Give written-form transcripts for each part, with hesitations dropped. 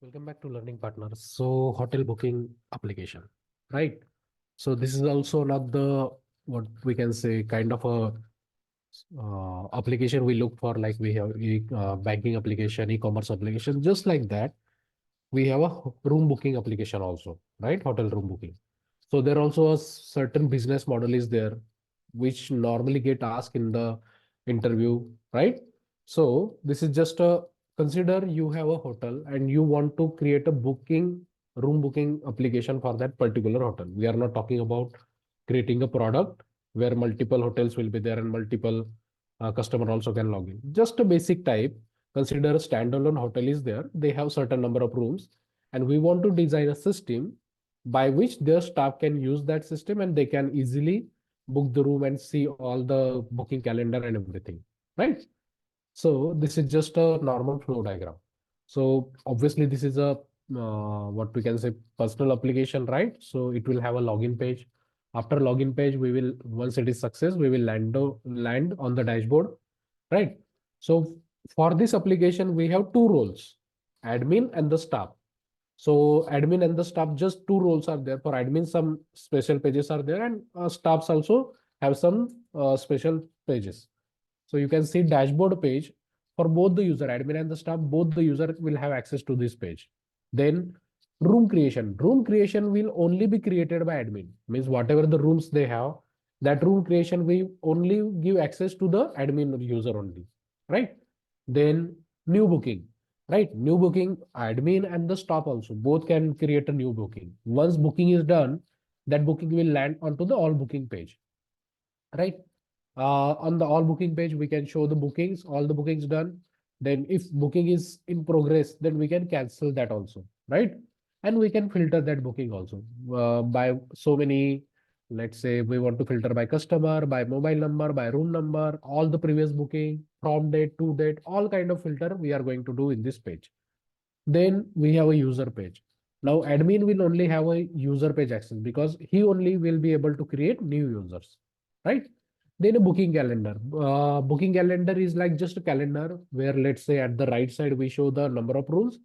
Welcome back to Learning Partners. So, hotel booking application, right? So, this is also not the what we can say kind of a application we look for, like we have banking application, e-commerce application, just like that. We have a room booking application also, right? Hotel room booking. So, there also a certain business model is there, which normally get asked in the interview, right? So, this is just a consider you have a hotel and you want to create a room booking application for that particular hotel. We are not talking about creating a product where multiple hotels will be there and multiple customer also can log in. Just a basic type. Consider a standalone hotel is there. They have certain number of rooms, and we want to design a system by which their staff can use that system and they can easily book the room and see all the booking calendar and everything, right? So this is just a normal flow diagram. So obviously this is a what we can say personal application, right? So it will have a login page. After login page, we will once it is success, we will land on the dashboard, right? So for this application, we have two roles, admin and the staff. So admin and the staff, just two roles are there. For admin, some special pages are there, and staffs also have some special pages. So you can see dashboard page for both the user, admin and the staff, both the user will have access to this page. Then room creation. Room creation will only be created by admin. Means whatever the rooms they have, that room creation will only give access to the admin user only, right? Then new booking, right? New booking, admin and the staff also both can create a new booking. Once booking is done, that booking will land onto the all booking page, right? On the all booking page, we can show the bookings, all the bookings done. Then if booking is in progress, then we can cancel that also, right? And we can filter that booking also by so many, let's say we want to filter by customer, by mobile number, by room number, all the previous booking, from date to date, all kind of filter we are going to do in this page. Then we have a user page. Now admin will only have a user page access because he only will be able to create new users, right? Then a booking calendar. Booking calendar is like just a calendar where let's say at the right side we show the number of rooms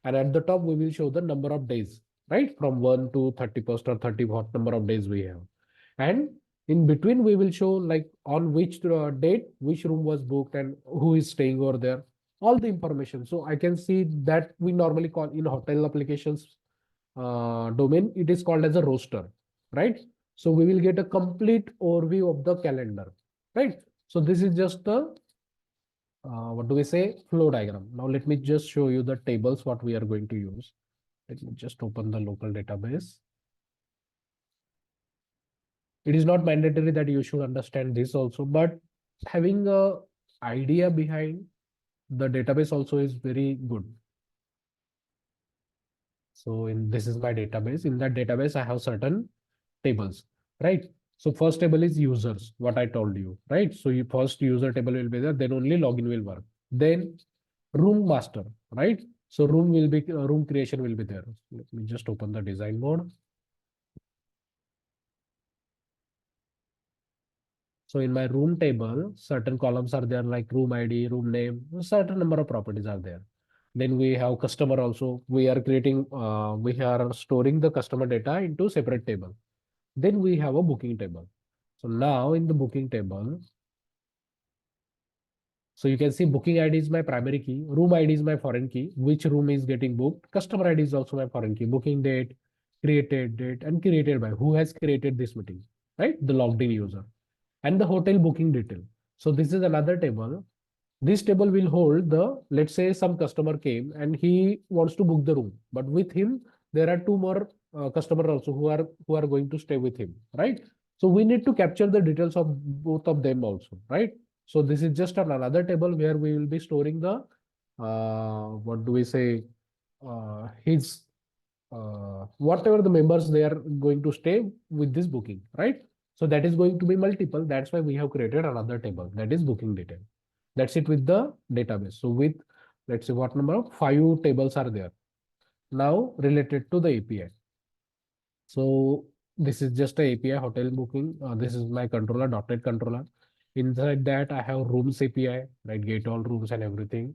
and at the top we will show the number of days, right? From 1 to 31st or 30 what number of days we have. And in between we will show like on which date, which room was booked and who is staying over there, all the information. So I can see that we normally call in hotel applications domain, it is called as a roster, right? So we will get a complete overview of the calendar, right? So this is just the what do we say flow diagram. Now let me just show you the tables what we are going to use. Let me just open the local database. It is not mandatory that you should understand this also, but having a idea behind the database also is very good. So in this is my database. In that database, I have certain tables, right? So first table is users, what I told you, right? So you first user table will be there, then only login will work. Then room master, right? So room creation will be there. Let me just open the design mode. So in my room table, certain columns are there like room ID, room name, certain number of properties are there. Then we have customer also. We are we are storing the customer data into separate table. Then we have a booking table. So now in the booking table, so you can see booking ID is my primary key, room ID is my foreign key, which room is getting booked. Customer ID is also my foreign key, booking date, created date, and created by who has created this meeting, right? The logged in user and the hotel booking detail. So this is another table. This table will hold the, let's say some customer came and he wants to book the room, but with him, there are two more customer also who are going to stay with him, right? So we need to capture the details of both of them also, right? So this is just another table where we will be storing the, what do we say, his, whatever the members they are going to stay with this booking, right? So that is going to be multiple. That's why we have created another table that is booking detail. That's it with the database. So with, let's say what number of 5 tables are there now related to the API. So this is just a API hotel booking. This is my controller, .NET controller. Inside that I have rooms API, right? Get all rooms and everything.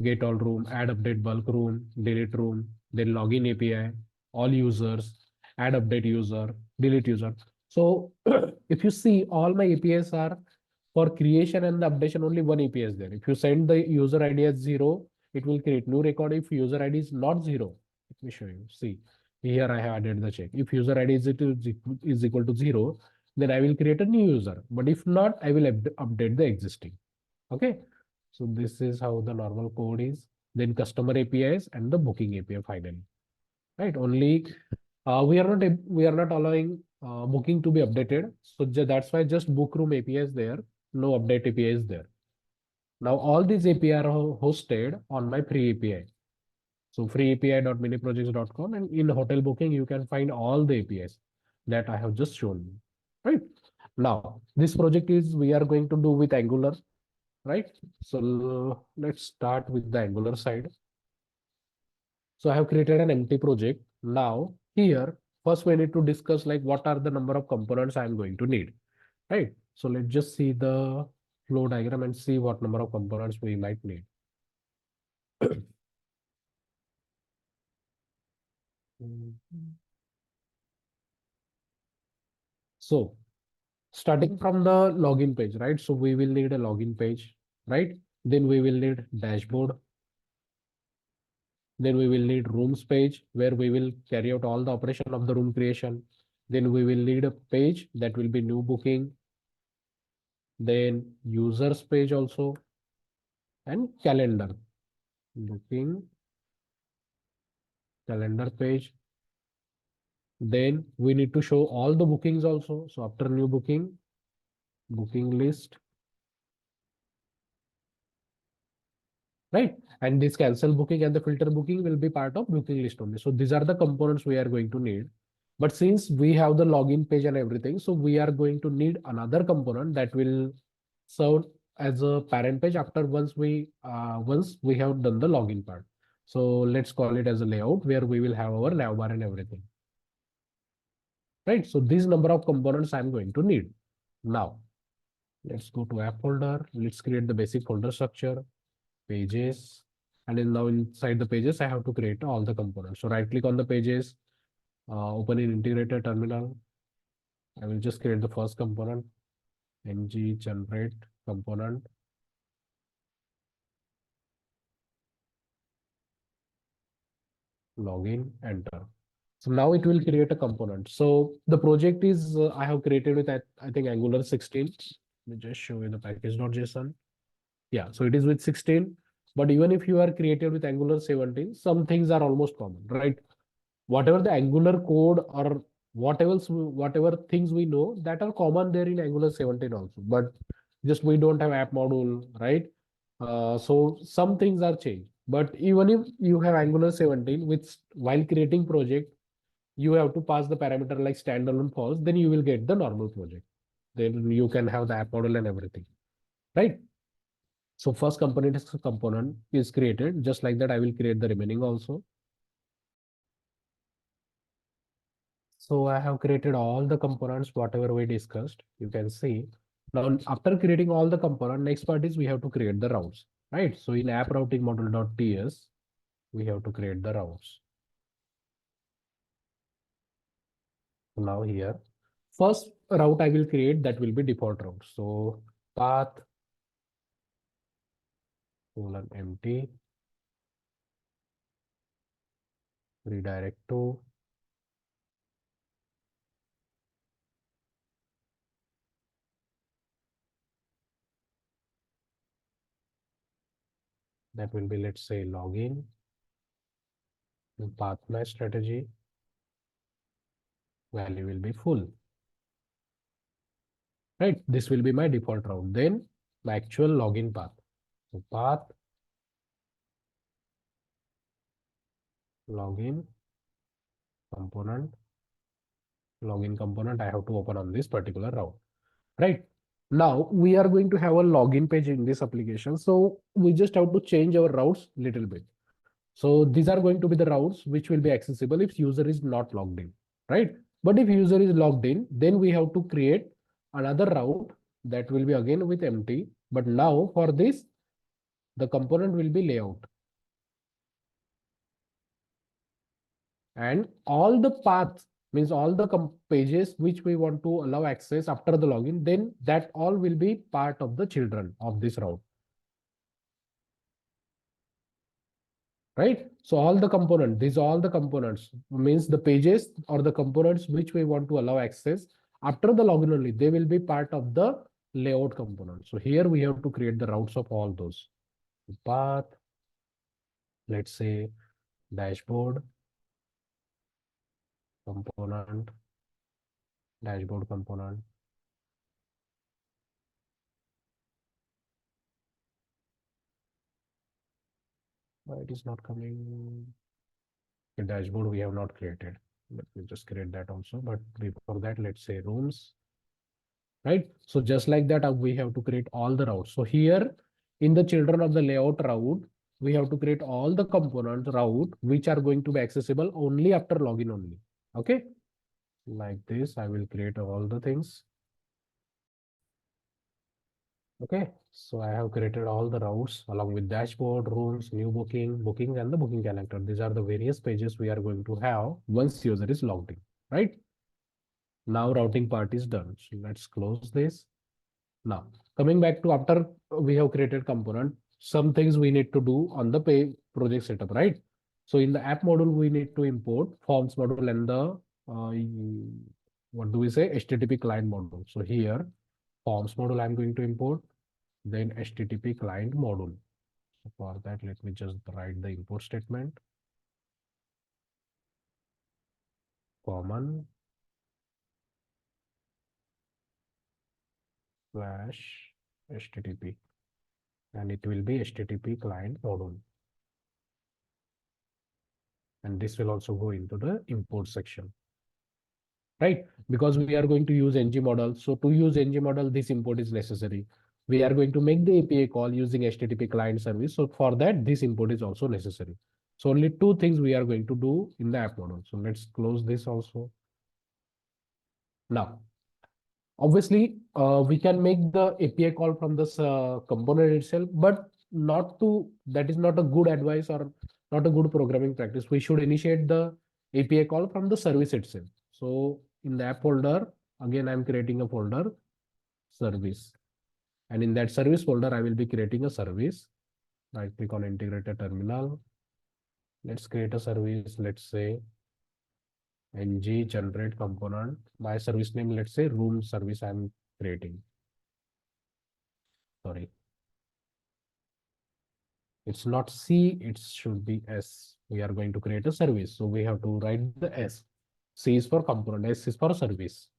get all room, add update bulk room, delete room, then login API, all users, add update user, delete user. So if you see, all my APIs are for creation and the updation, only one API is there. If you send the user ID as 0, it will create new record. If user ID is not 0, let me show you. See, here I have added the check. If user ID is equal to 0, then I will create a new user. But if not, I will update the existing. Okay. So this is how the normal code is. Then customer APIs and the booking API finally. Right. Only we are not allowing booking to be updated. So that's why just book room API is there. No update API is there. Now all these API are hosted on my free API. So freeapi.miniprojects.com, and in hotel booking you can find all the APIs that I have just shown you. Right. Now this project is we are going to do with Angular. Right. So let's start with the Angular side. So I have created an empty project. Now here, first we need to discuss like what are the number of components I am going to need, right? So let's just see the flow diagram and see what number of components we might need. So starting from the login page, right? So we will need a login page, right? Then we will need dashboard. Then we will need rooms page where we will carry out all the operation of the room creation. Then we will need a page that will be new booking. Then users page also, and calendar, booking, calendar page. Then we need to show all the bookings also. So after new booking, booking list, right? And this cancel booking and the filter booking will be part of booking list only. So these are the components we are going to need. But since we have the login page and everything, so we are going to need another component that will serve as a parent page after once we have done the login part. So let's call it as a layout where we will have our nav bar and everything. Right. So these number of components I'm going to need. Now let's go to app folder. Let's create the basic folder structure, pages, and then now inside the pages, I have to create all the components. So right click on the pages, open in integrated terminal. I will just create the first component, ng generate component. Login, enter. So now it will create a component. So the project is I have created with I think Angular 16. Let me just show you the package.json. Yeah, so it is with 16. But even if you are created with Angular 17, some things are almost common, right? Whatever the Angular code or whatever things we know that are common there in Angular 17 also. But just we don't have app module, right? So some things are changed. But even if you have Angular 17, which while creating project, you have to pass the parameter like standalone false, then you will get the normal project. Then you can have the app model and everything, right? So first component is created. Just like that, I will create the remaining also. So I have created all the components, whatever we discussed. You can see. Now, after creating all the component, next part is we have to create the routes, right? So in app routing module.ts, we have to create the routes. Now here, first route I will create that will be default route. So path empty, redirect to, that will be, let's say, login, path match strategy, value will be full, right? This will be my default route. Then my actual login path. So path, login component, login component I have to open on this particular route, right? Now we are going to have a login page in this application. So we just have to change our routes little bit. So these are going to be the routes which will be accessible if user is not logged in, right? But if user is logged in, then we have to create another route that will be again with empty. But now for this, the component will be layout. And all the paths means all the pages which we want to allow access after the login, then that all will be part of the children of this route. Right? So all the component, these all the components means the pages or the components which we want to allow access after the login only, they will be part of the layout component. So here we have to create the routes of all those. Path, let's say dashboard component, dashboard component. Why it is not coming? The dashboard we have not created. Let me just create that also. But before that, let's say rooms, right? So just like that, we have to create all the routes. So here in the children of the layout route, we have to create all the components route which are going to be accessible only after login only. Okay. Like this, I will create all the things. Okay, so I have created all the routes along with dashboard, rooms, new booking, and the booking calendar. These are the various pages we are going to have once user is logged in, right? Now routing part is done. So let's close this. Now, coming back to after we have created component, some things we need to do on the pay project setup, right? So in the app module, we need to import forms module and the what do we say, HTTP client module. So here forms module I'm going to import, then HTTP client module. So for that, let me just write the import statement. Common slash HTTP, and it will be HTTP client module. And this will also go into the import section, right? Because we are going to use ng model. So to use ng model, this import is necessary. We are going to make the API call using HTTP client service. So for that, this import is also necessary. So only two things we are going to do in the app model. So let's close this also. Now, obviously, we can make the API call from this component itself, but not to, that is not a good advice or not a good programming practice. We should initiate the API call from the service itself. So in the app folder, again, I'm creating a folder service. And in that service folder, I will be creating a service. Right click on integrated terminal. Let's create a service. Let's say ng generate component. My service name, let's say room service I'm creating. Sorry. It's not C, it should be S. We are going to create a service. So we have to write the S. C is for component, S is for service.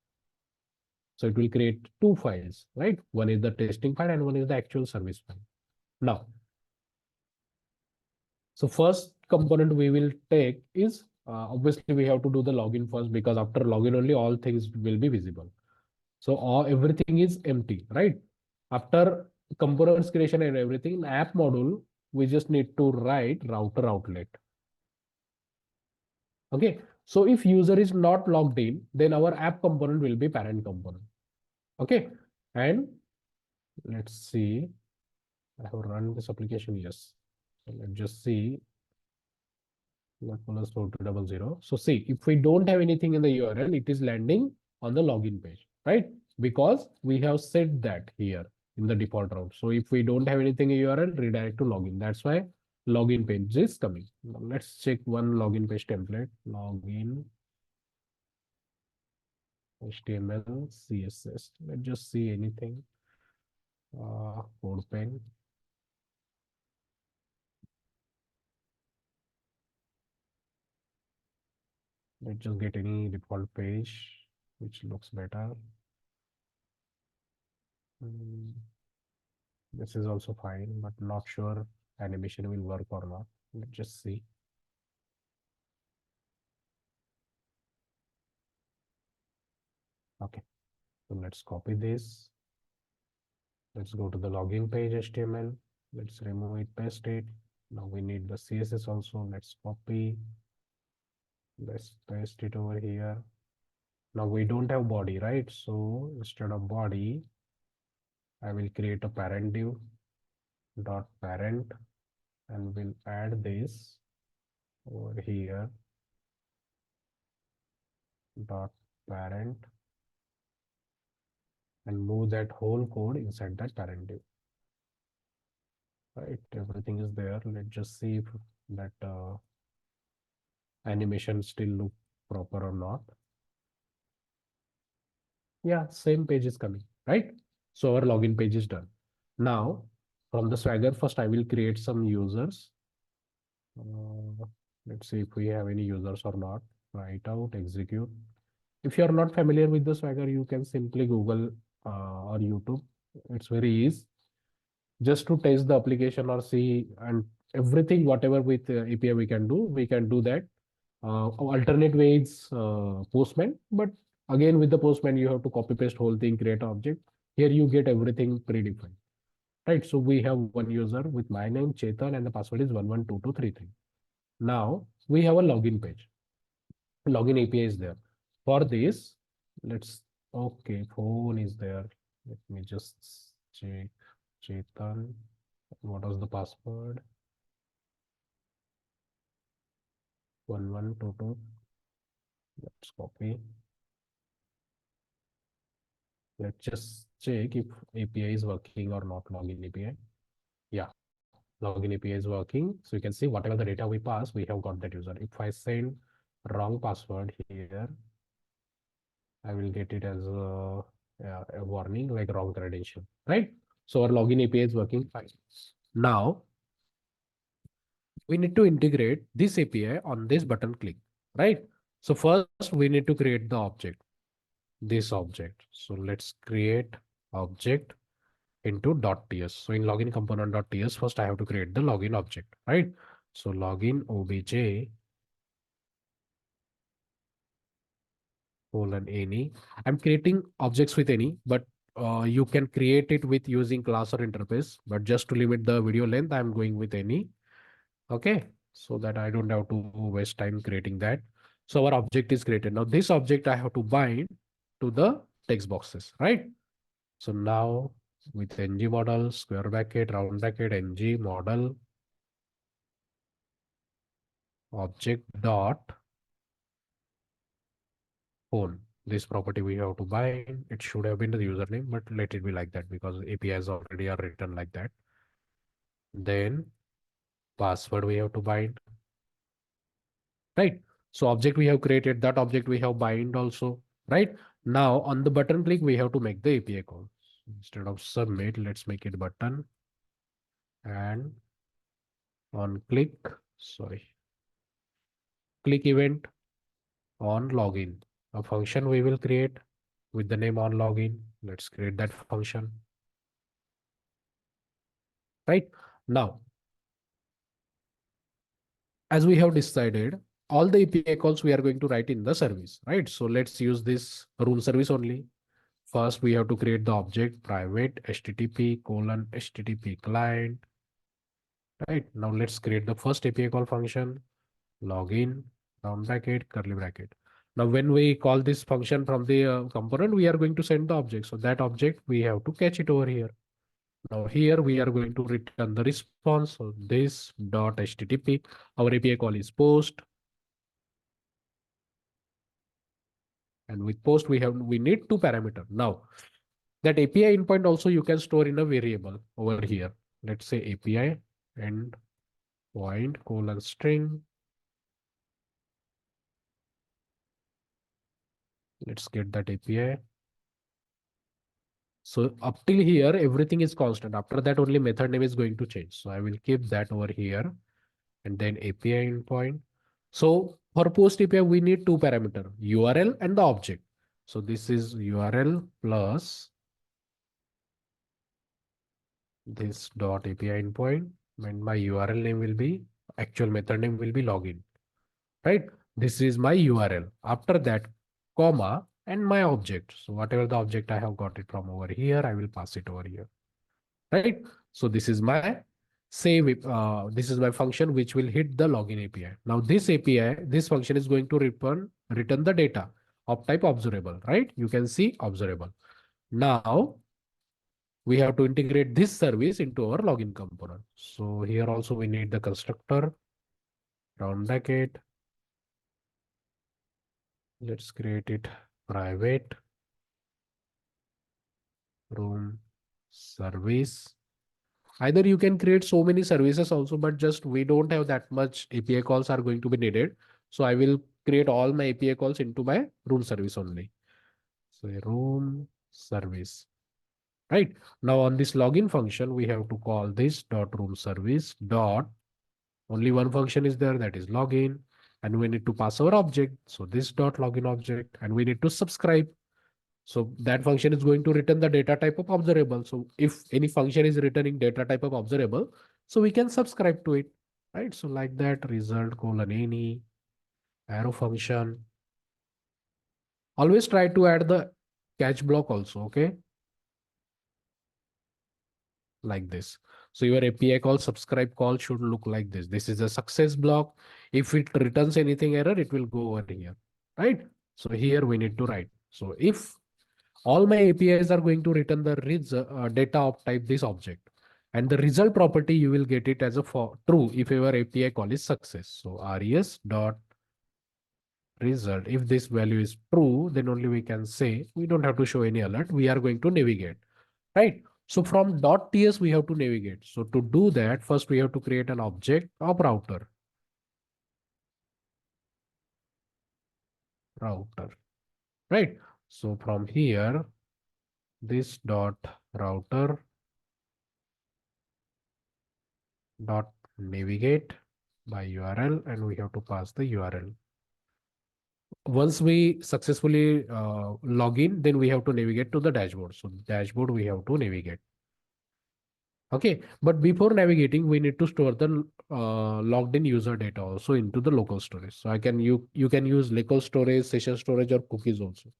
So it will create two files, right? One is the testing file and one is the actual service file. Now, so first component we will take is obviously we have to do the login first, because after login only all things will be visible. So everything is empty, right? After components creation and everything, in app module, we just need to write router outlet. Okay, so if user is not logged in, then our app component will be parent component. Okay, and let's see, I have run this application, yes. So let's just see, plus 4200. So see, if we don't have anything in the URL, it is landing on the login page, right? Because we have set that here in the default route. So if we don't have anything in URL, redirect to login. That's why login page is coming. Now let's check one login page template, login HTML, CSS. Let's just see anything. Code pen. Let's just get any default page which looks better. This is also fine, but not sure animation will work or not. Let's just see. Okay, so let's copy this. Let's go to the login page HTML. Let's remove it, paste it. Now we need the CSS also. Let's copy. Let's paste it over here. Now we don't have body, right? So instead of body, I will create a parent div. dot parent, and we'll add this over here, dot parent, and move that whole code inside that parent div. Right, everything is there. Let's just see if that animation still look proper or not. Yeah, same page is coming, right? So our login page is done. Now, from the Swagger, first I will create some users. Uh, let's see if we have any users or not. Write out, execute. If you are not familiar with the Swagger, you can simply Google or YouTube. It's very easy. Just to test the application or see and everything, whatever with API we can do that. Alternate way is Postman, but again with the Postman, you have to copy paste whole thing, create an object. Here you get everything predefined. Right, so we have one user with my name Chetan and the password is 112233. Now we have a login page. Login API is there. For this, let's okay, phone is there. Let me just check Chetan. What was the password? 1122. Let's copy. Let's just check if API is working or not. Login API. Yeah, login API is working. So you can see whatever the data we pass, we have got that user. If I send wrong password here, I will get it as a warning like wrong credential, right? So our login API is working fine. Now we need to integrate this API on this button click, right? So first we need to create the object, this object. So let's create object into .ts. So in login component.ts, first I have to create the login object, right? So login obj colon any. I'm creating objects with any, but you can create it with using class or interface. But just to limit the video length, I'm going with any. Okay, so that I don't have to waste time creating that. So our object is created. Now this object I have to bind to the text boxes, right? So now with ng model, square bracket, round bracket, ng model, object dot phone. This property we have to bind. It should have been the username, but let it be like that because APIs already are written like that. Then password we have to bind, right? So object we have created, that object we have bind also, right? Now on the button click, we have to make the API call. Instead of submit, let's make it button, and on click, sorry, click event on login. A function we will create with the name on login. Let's create that function. Right now, as we have decided, all the API calls we are going to write in the service, right? So let's use this room service only. First, we have to create the object private HTTP colon HTTP client. Right now, let's create the first API call function, login, round bracket, curly bracket. Now, when we call this function from the component, we are going to send the object. So that object, we have to catch it over here. Now here we are going to return the response. So this dot HTTP, our API call is post. And with post, we need two parameter. Now that API endpoint also you can store in a variable over here. Let's say API endpoint colon string. Let's get that API. So up till here, everything is constant. After that, only method name is going to change. So I will keep that over here. And then API endpoint. So for post API, we need two parameter, URL and the object. So this is URL plus this dot API endpoint, and my URL name will be, actual method name will be login, right? This is my URL. After that, comma, and my object. So whatever the object I have got it from over here, I will pass it over here, right? So this is my save. This is my function which will hit the login API. Now this API, this function is going to return the data of type observable, right? You can see observable. Now we have to integrate this service into our login component. So here also we need the constructor, round bracket. Let's create it private room service. Either you can create so many services also, but just we don't have that much API calls are going to be needed. So I will create all my API calls into my room service only. So a room service, right? Now on this login function, we have to call this dot room service dot, only one function is there, that is login. And we need to pass our object. So this dot login object, and we need to subscribe. So that function is going to return the data type of observable. So if any function is returning data type of observable, so we can subscribe to it, right? So like that, result colon any arrow function. Always try to add the catch block also, okay? Like this. So your API call subscribe call should look like this. This is a success block. If it returns anything error, it will go over here, right? So here we need to write. So if all my APIs are going to return the data of type this object, and the result property you will get it as a for true if your API call is success. So res dot result, if this value is true, then only we can say we don't have to show any alert. We are going to navigate, right? So from .ts we have to navigate. So to do that, first we have to create an object of router, right? So from here, this dot router dot navigate by URL, and we have to pass the URL. Once we successfully log in, then we have to navigate to the dashboard. So dashboard we have to navigate. Okay, but before navigating, we need to store the logged in user data also into the local storage. So you can use local storage, session storage, or cookies also.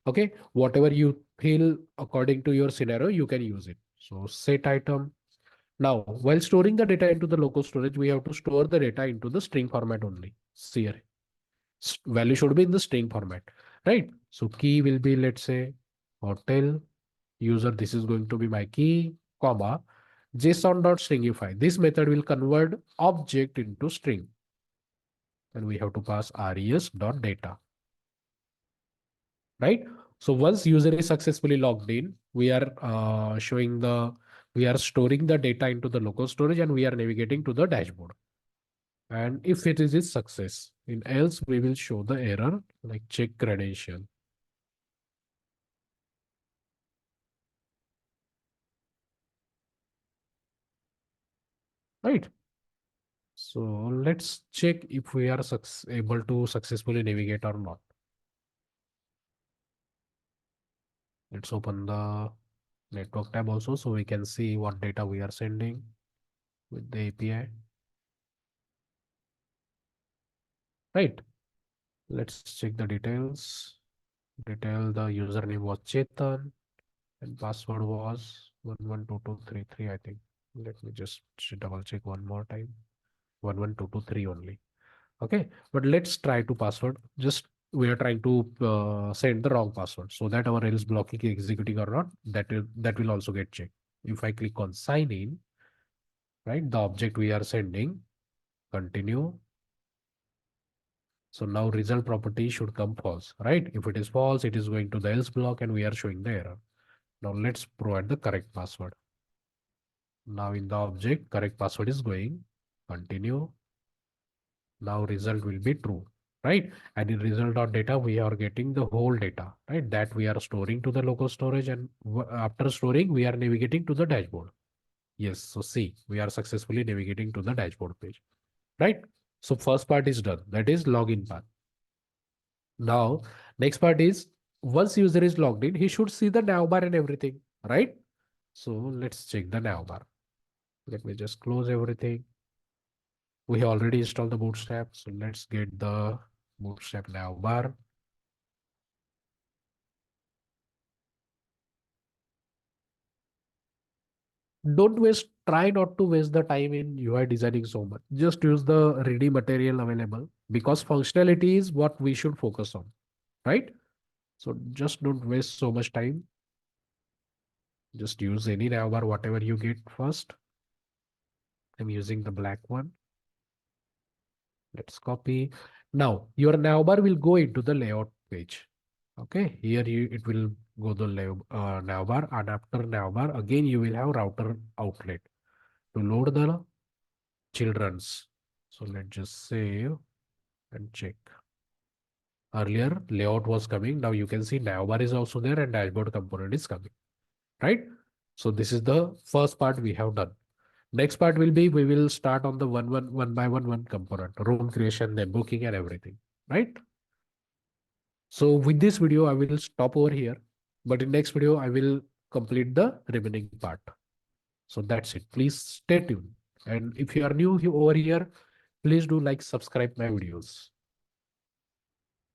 Okay, whatever you feel according to your scenario, you can use it. So set item. Now, while storing the data into the local storage, we have to store the data into the string format only. See here, value should be in the string format, right? So key will be, let's say, hotel user. This is going to be my key, comma, JSON.stringify. This method will convert object into string. And we have to pass res.data, right? So once user is successfully logged in, we are we are storing the data into the local storage, and we are navigating to the dashboard. And if it is a success, in else we will show the error like check credential. Right. So let's check if we are able to successfully navigate or not. Let's open the network tab also so we can see what data we are sending with the API. Right. Let's check the details. The username was Chetan and password was 112233, I think. Let me just double check one more time. 11223 only. Okay, but let's try to password. Just we are trying to send the wrong password so that our else blocking executing or not, that will also get checked. If I click on sign in, right, the object we are sending, continue. So now result property should come false, right? If it is false, it is going to the else block and we are showing the error. Now let's provide the correct password. Now in the object, correct password is going, continue. Now result will be true, right? And in result.data, we are getting the whole data, right? That we are storing to the local storage, and after storing, we are navigating to the dashboard. Yes, so see, we are successfully navigating to the dashboard page, right? So first part is done, that is login part. Now, next part is once user is logged in, he should see the nav bar and everything, right? So let's check the nav bar. Let me just close everything. We have already installed the Bootstrap. So let's get the Bootstrap nav bar. Don't waste, try not to waste the time in UI designing so much. Just use the ready material available because functionality is what we should focus on, right? So just don't waste so much time. Just use any navbar, whatever you get first. I'm using the black one. Let's copy. Now your navbar will go into the layout page. Okay, here it will go the navbar, and after navbar again you will have router outlet to load the children's. So let's just save and check. Earlier layout was coming. Now you can see navbar is also there and dashboard component is coming, right? So this is the first part we have done. Next part will be, we will start on the one by one component, room creation, then booking and everything, right? So with this video, I will stop over here, but in next video, I will complete the remaining part. So that's it. Please stay tuned. And if you are new over here, please do like, subscribe my videos.